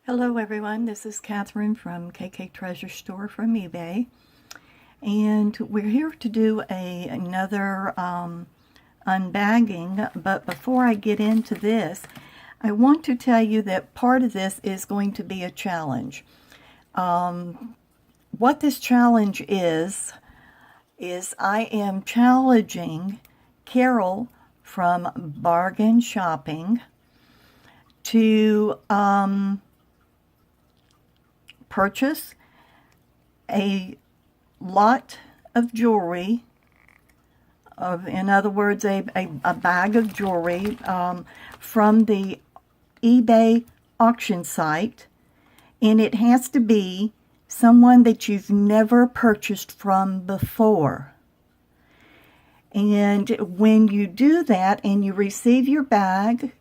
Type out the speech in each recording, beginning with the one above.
Hello everyone, this is Catherine from KK Treasure Store from eBay, and we're here to do another unbagging. But before I get into this, I want to tell you that part of this is going to be a challenge. What this challenge is I am challenging Carol from Bargain Shopping to purchase a lot of jewelry, in other words, a bag of jewelry from the eBay auction site, and it has to be someone that you've never purchased from before. And when you do that and you receive your bag,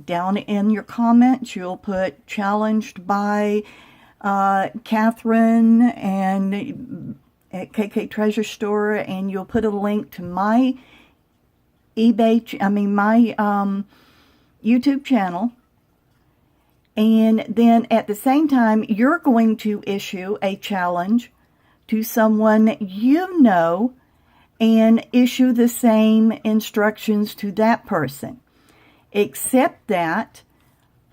down in your comments you'll put challenged by Catherine and at KK Treasure Store, and you'll put a link to my my YouTube channel. And then at the same time, you're going to issue a challenge to someone you know and issue the same instructions to that person. Except that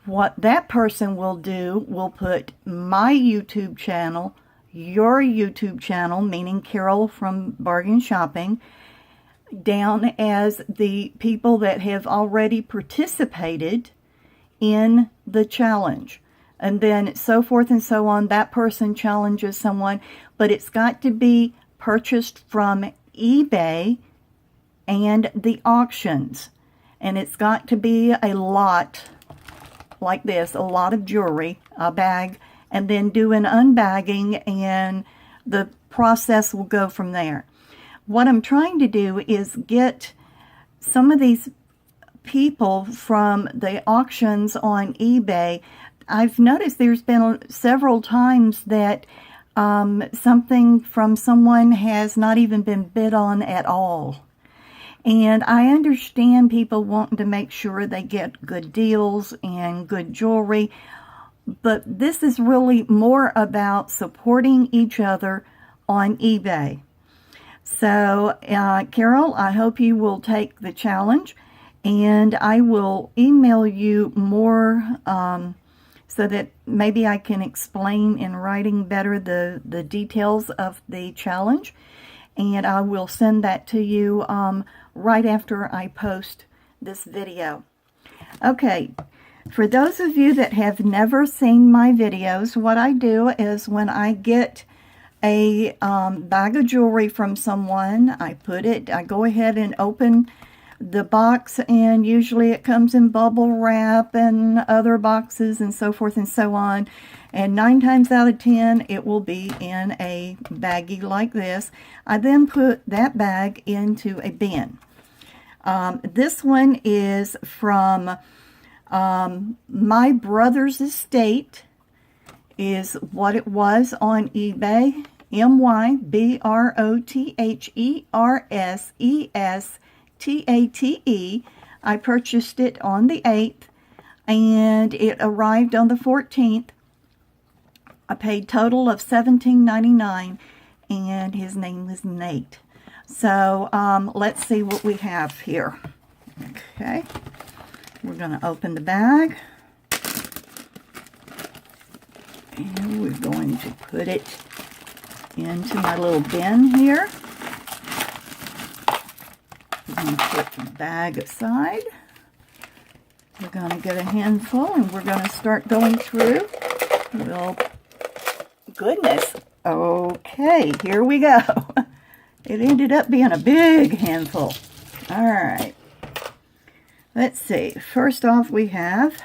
what that person will do will put my YouTube channel, your YouTube channel, meaning Carol from Bargain Shopping, down as the people that have already participated in the challenge. And then so forth and so on. That person challenges someone, but it's got to be purchased from eBay and the auctions. And it's got to be a lot like this, a lot of jewelry, a bag, and then do an unbagging, and the process will go from there. What I'm trying to do is get some of these people from the auctions on eBay. I've noticed there's been several times that something from someone has not even been bid on at all. And I understand people wanting to make sure they get good deals and good jewelry, but this is really more about supporting each other on eBay. So, Carol, I hope you will take the challenge, and I will email you more so that maybe I can explain in writing better the details of the challenge, and I will send that to you right after I post this video. Okay, for those of you that have never seen my videos, what I do is when I get a bag of jewelry from someone, I go ahead and open the box, and usually it comes in bubble wrap and other boxes and so forth and so on. And 9 times out of 10, it will be in a baggie like this. I then put that bag into a bin. This one is from My Brother's Estate, is what it was on eBay. mybrothersestate. I purchased it on the 8th, and it arrived on the 14th. I paid total of $17.99, and his name is Nate. So let's see what we have here. Okay, we're going to open the bag, and we're going to put it into my little bin here. We're going to put the bag aside. We're going to get a handful, and we're going to start going through. Well, goodness. Okay, here we go. It ended up being a big handful. All right. Let's see. First off, we have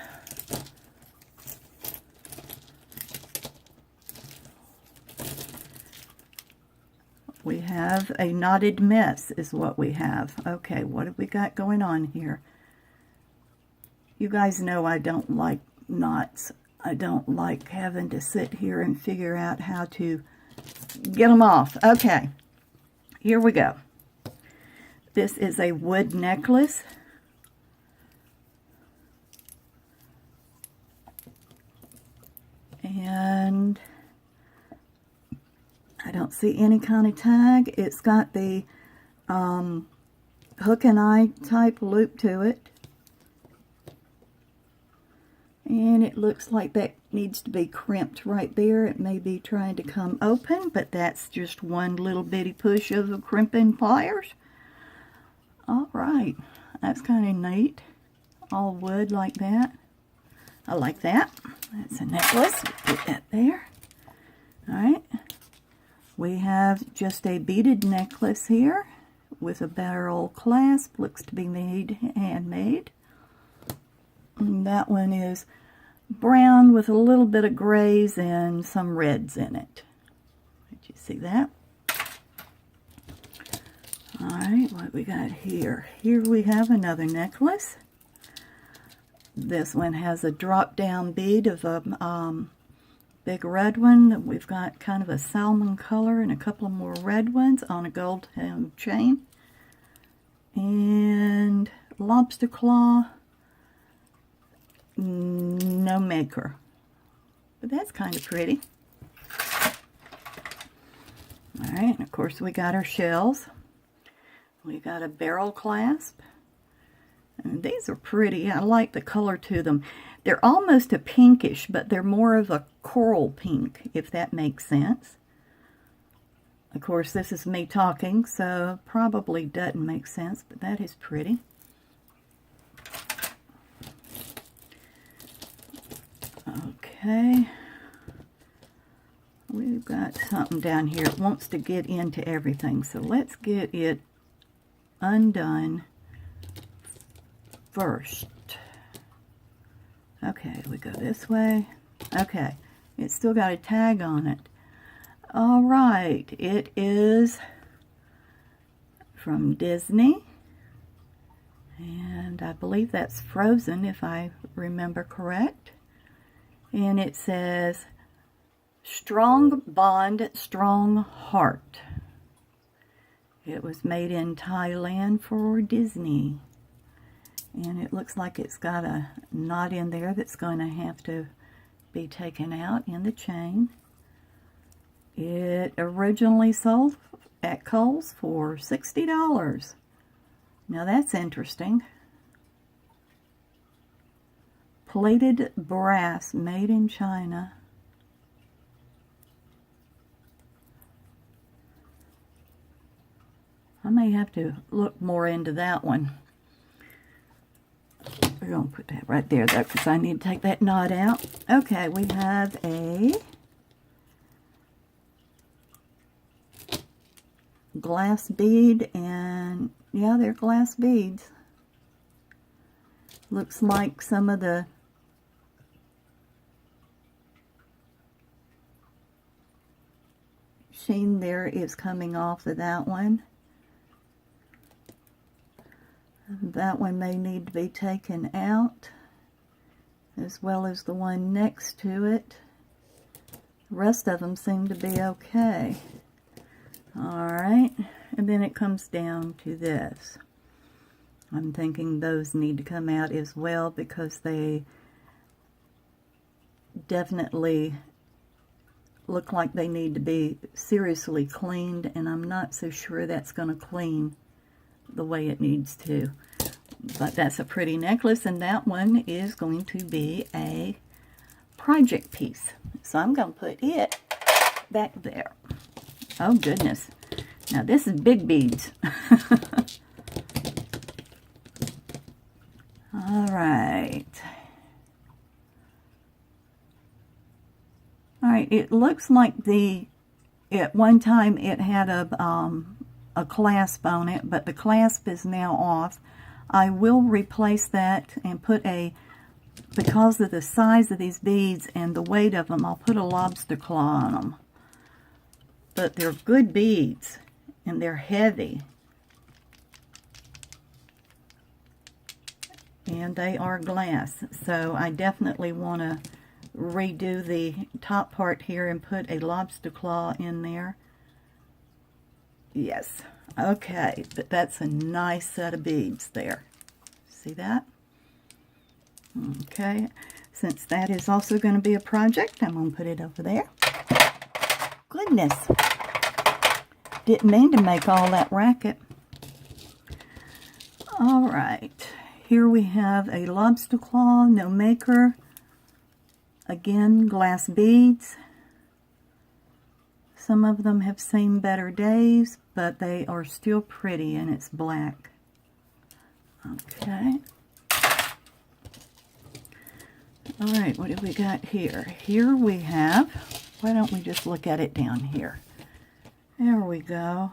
a knotted mess is what we have. Okay, what have we got going on here? You guys know I don't like knots. I don't like having to sit here and figure out how to get them off. Okay. Here we go. This is a wood necklace. don't see any kind of tag. It's got the hook and eye type loop to it. And it looks like that needs to be crimped right there. It may be trying to come open, but that's just one little bitty push of the crimping pliers. Alright, that's kind of neat. All wood like that. I like that. That's a necklace. Put that there. Alright. We have just a beaded necklace here with a barrel clasp. Looks to be handmade. And that one is brown with a little bit of grays and some reds in it. Did you see that? Alright, what we got here? Here we have another necklace. This one has a drop down bead of a big red one. We've got kind of a salmon color and a couple of more red ones on a gold chain. And lobster claw. No maker, but that's kind of pretty. Alright, and of course we got our shells. We got a barrel clasp, and these are pretty. I like the color to them. They're almost a pinkish, but they're more of a coral pink, if that makes sense. Of course, this is me talking, so probably doesn't make sense, but that is pretty. Okay, we've got something down here. It wants to get into everything, so let's get it undone first. Okay, we go this way. Okay, it's still got a tag on it. All right, it is from Disney, and I believe that's Frozen, if I remember correct. And it says, strong bond, strong heart. It was made in Thailand for Disney. And it looks like it's got a knot in there that's going to have to be taken out in the chain. It originally sold at Kohl's for $60. Now that's interesting. Plated brass, made in China. I may have to look more into that one. We're going to put that right there, though, because I need to take that knot out. Okay, we have a glass bead, and yeah, they're glass beads. Looks like some of the sheen there is coming off of that one. That one may need to be taken out, as well as the one next to it. The rest of them seem to be okay. Alright, and then it comes down to this. I'm thinking those need to come out as well, because they definitely look like they need to be seriously cleaned, and I'm not so sure that's going to clean the way it needs to. But that's a pretty necklace, and that one is going to be a project piece. So I'm going to put it back there. Oh goodness. Now this is big beads. Alright. Alright, it looks like at one time it had a clasp on it, but the clasp is now off. I will replace that and put because of the size of these beads and the weight of them, I'll put a lobster claw on them. But they're good beads, and they're heavy. And they are glass, so I definitely want to redo the top part here and put a lobster claw in there. Yes. Okay, but that's a nice set of beads there. See that? Okay, since that is also going to be a project, I'm going to put it over there. Goodness. Didn't mean to make all that racket. All right, here we have a lobster claw, no maker. Again, glass beads. Some of them have seen better days, but they are still pretty, and it's black. Okay. All right, what do we got here? Here we have, why don't we just look at it down here? There we go.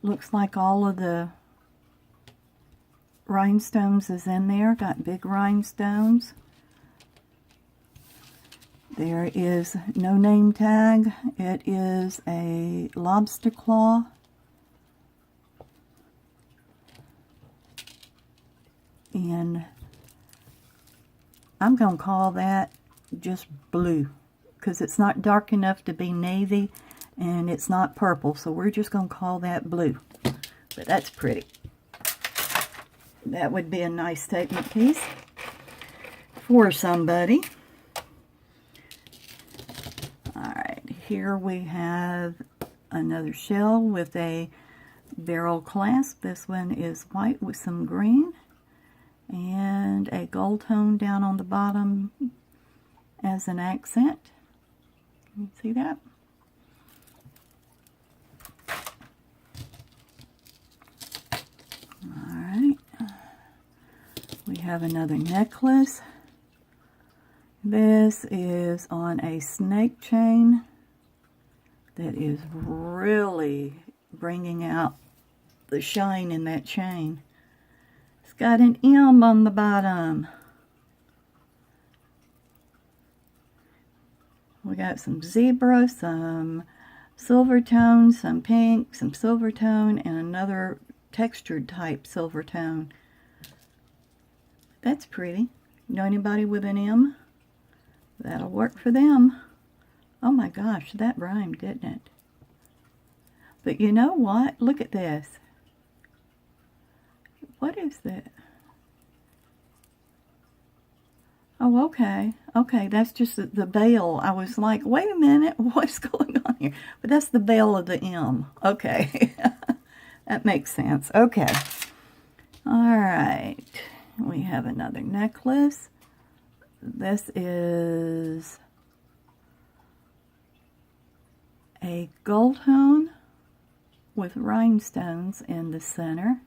Looks like all of the rhinestones is in there. Got big rhinestones. There is no name tag. It is a lobster claw. And I'm going to call that just blue, because it's not dark enough to be navy, and it's not purple, so we're just going to call that blue. But that's pretty. That would be a nice statement piece for somebody. Alright, here we have another shell with a barrel clasp. This one is white with some green, and a gold tone down on the bottom as an accent. Can you see that? Alright, we have another necklace. This is on a snake chain that is really bringing out the shine in that chain. It's got an M on the bottom. We got some zebra, some silver tone, some pink, some silver tone, and another textured type silver tone. That's pretty. Know anybody with an M? That'll work for them. Oh my gosh, that rhymed, didn't it? But you know what? Look at this. What is that? Oh, okay. Okay, that's just the veil. I was like, wait a minute, what's going on here? But that's the veil of the M. Okay. That makes sense. Okay. All right. We have another necklace. This is a gold tone with rhinestones in the center.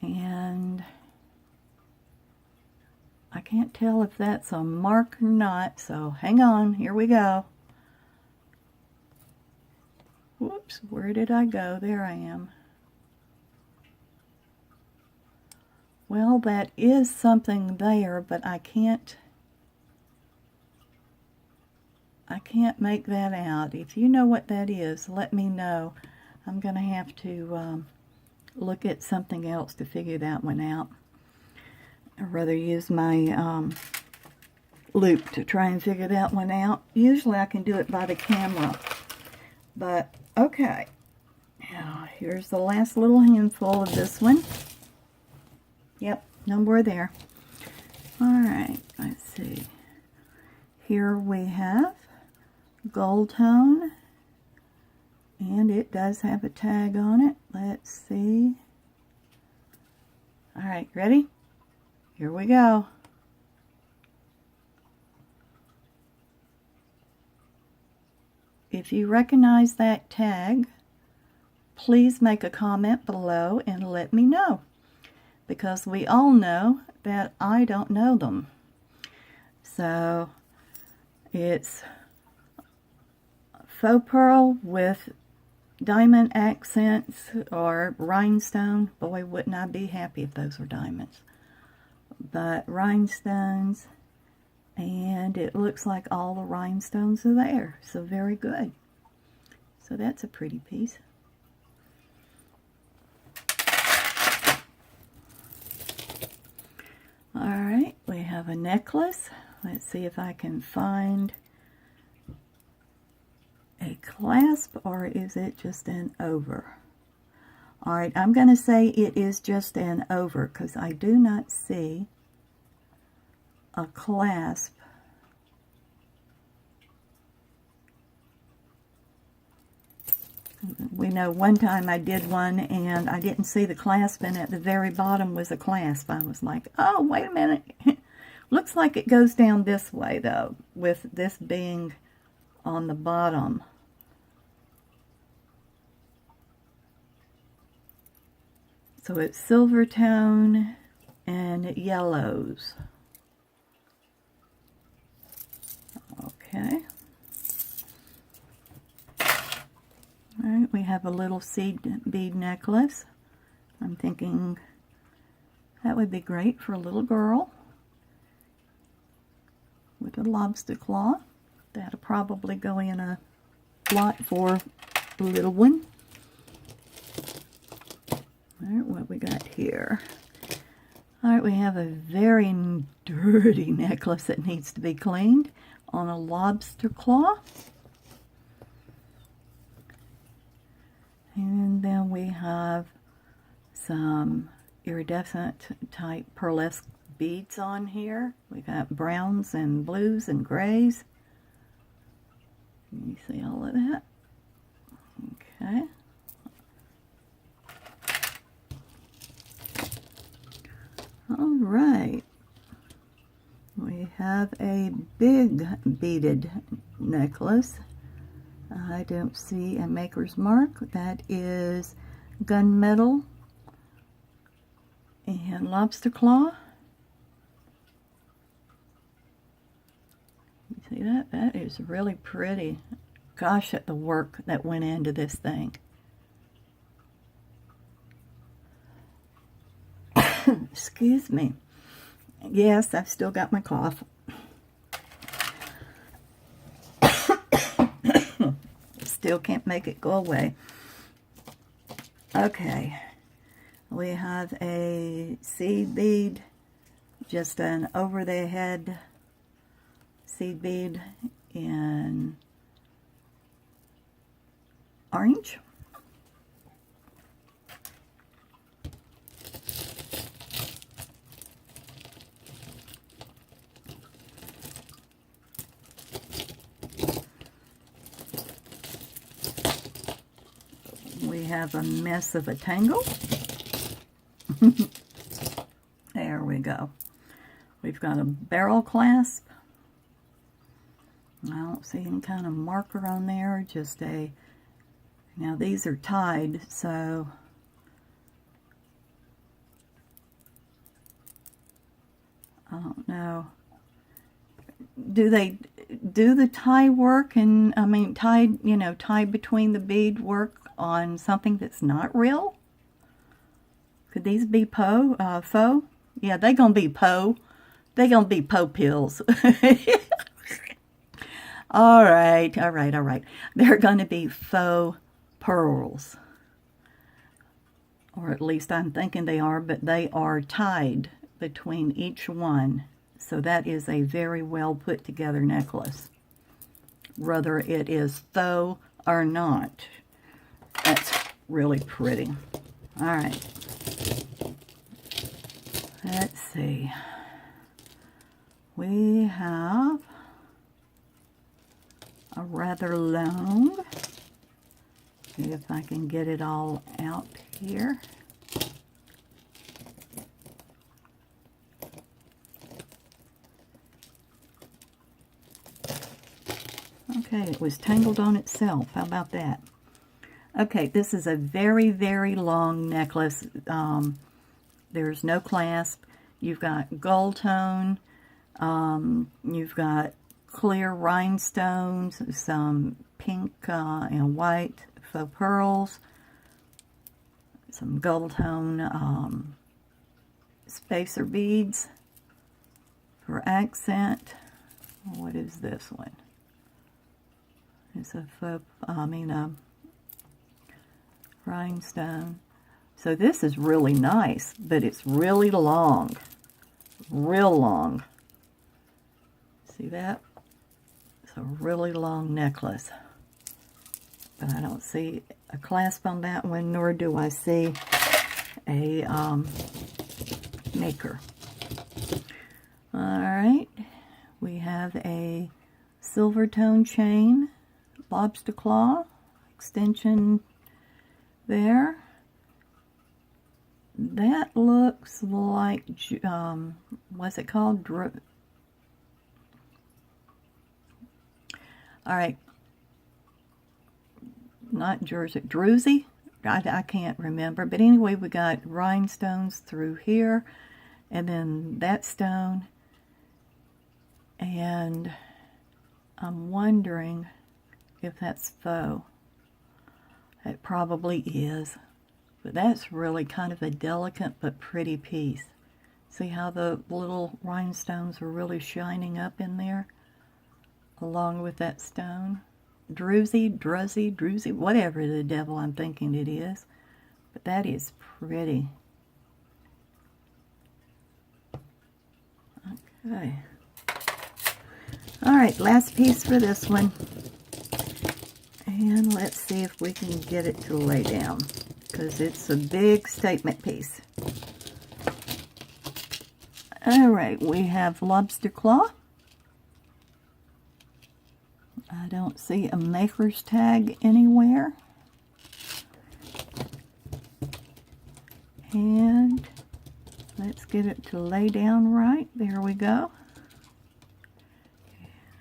And I can't tell if that's a mark or not, so hang on, here we go. Whoops, where did I go? There I am. Well, that is something there, but I can't make that out. If you know what that is, let me know. I'm going to have to look at something else to figure that one out. I'd rather use my loop to try and figure that one out. Usually I can do it by the camera. But, okay. Now, here's the last little handful of this one. Yep, no more there. Alright, let's see. Here we have gold tone. And it does have a tag on it. Let's see. Alright, ready? Here we go. If you recognize that tag, please make a comment below and let me know, because we all know that I don't know them. So it's faux pearl with diamond accents or rhinestone. Boy, wouldn't I be happy if those were diamonds. But rhinestones, and it looks like all the rhinestones are there. So very good. So that's a pretty piece. Alright, we have a necklace. Let's see if I can find a clasp, or is it just an over? Alright, I'm going to say it is just an over, because I do not see a clasp We know one time I did one and I didn't see the clasp, and at the very bottom was a clasp. I was like, oh, wait a minute. Looks like it goes down this way, though, with this being on the bottom. So it's silver tone and yellows. Okay. All right, we have a little seed bead necklace. I'm thinking that would be great for a little girl with a lobster claw. That'll probably go in a lot for a little one. All right, what we got here? All right, we have a very dirty necklace that needs to be cleaned on a lobster claw. And then we have some iridescent type pearlesque beads on here. We got browns and blues and grays. Can you see all of that? Okay. All right. We have a big beaded necklace. I don't see a maker's mark. That is gunmetal and lobster claw. You see that? That is really pretty. Gosh, at the work that went into this thing. Excuse me. Yes, I've still got my cough. Still can't make it go away. Okay. We have a seed bead, just an over the head seed bead in orange. We have a mess of a tangle. There we go. We've got a barrel clasp. I don't see any kind of marker on there, just a, now these are tied, so I don't know. Do they do the tie work, and I mean tie, you know, tie between the bead work on something that's not real? Could these be faux? Yeah, they gonna be faux. They gonna be faux pills. All right. They're gonna be faux pearls, or at least I'm thinking they are, but they are tied between each one. So that is a very well put together necklace, whether it is faux or not. That's really pretty. All right. Let's see. We have a rather long, see if I can get it all out here. Okay, it was tangled on itself. How about that? Okay, this is a very, very long necklace. There's no clasp. You've got gold tone. You've got clear rhinestones, some pink and white faux pearls, some gold tone spacer beads for accent. What is this one? It's a faux, rhinestone. So this is really nice, but it's really long. Real long. See that? It's a really long necklace. But I don't see a clasp on that one, nor do I see a maker. Alright. We have a silver tone chain, lobster claw, extension there. That looks like, what's it called? All right, not Jersey, Druzy? I can't remember. But anyway, we got rhinestones through here, and then that stone. And I'm wondering if that's faux. It probably is. But that's really kind of a delicate but pretty piece. See how the little rhinestones are really shining up in there? Along with that stone. Druzy, whatever the devil I'm thinking it is. But that is pretty. Okay. Alright, last piece for this one. And let's see if we can get it to lay down, because it's a big statement piece. Alright, we have lobster claw. I don't see a maker's tag anywhere. And let's get it to lay down right. There we go.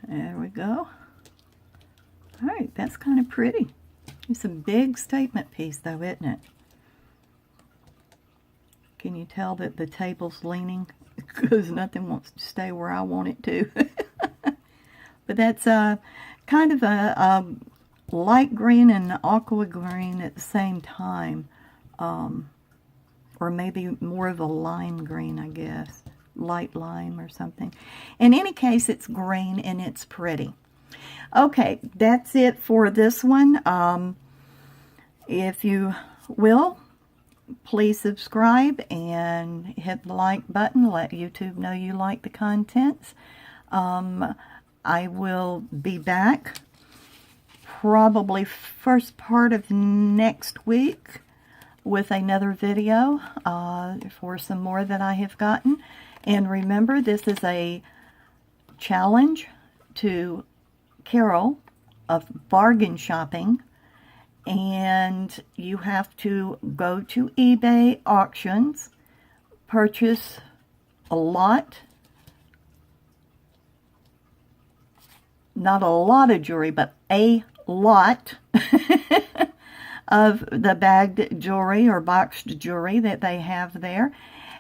There we go. Alright, that's kind of pretty. It's a big statement piece though, isn't it? Can you tell that the table's leaning? Because nothing wants to stay where I want it to. But that's kind of a light green and aqua green at the same time. Or maybe more of a lime green, I guess. Light lime or something. In any case, it's green and it's pretty. Okay, that's it for this one. If you will, please subscribe and hit the like button. Let YouTube know you like the contents. I will be back probably first part of next week with another video for some more that I have gotten. And remember, this is a challenge to Carol of bargain shopping, and you have to go to eBay auctions, purchase a lot, not a lot of jewelry, but a lot of the bagged jewelry or boxed jewelry that they have there.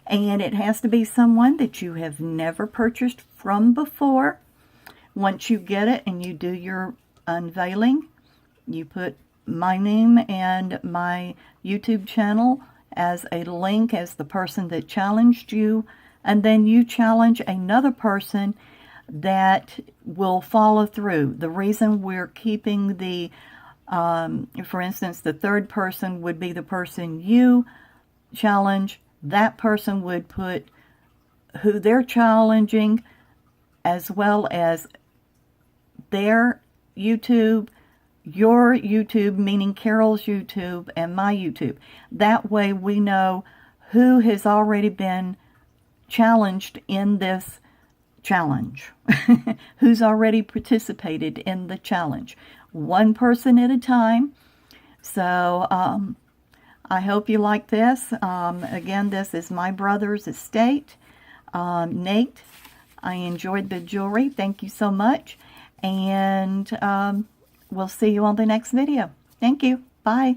And it has to be someone that you have never purchased from before. Once you get it and you do your unveiling, you put my name and my YouTube channel as a link as the person that challenged you, and then you challenge another person that will follow through. The reason we're keeping the, for instance, the third person would be the person you challenge. That person would put who they're challenging as well as their YouTube, your YouTube, meaning Carol's YouTube and my YouTube. That way we know who has already been challenged in this challenge, who's already participated in the challenge. One person at a time. So I hope you like this. Again, this is My Brother's Estate. Nate, I enjoyed the jewelry. Thank you so much. And we'll see you on the next video. Thank you. Bye.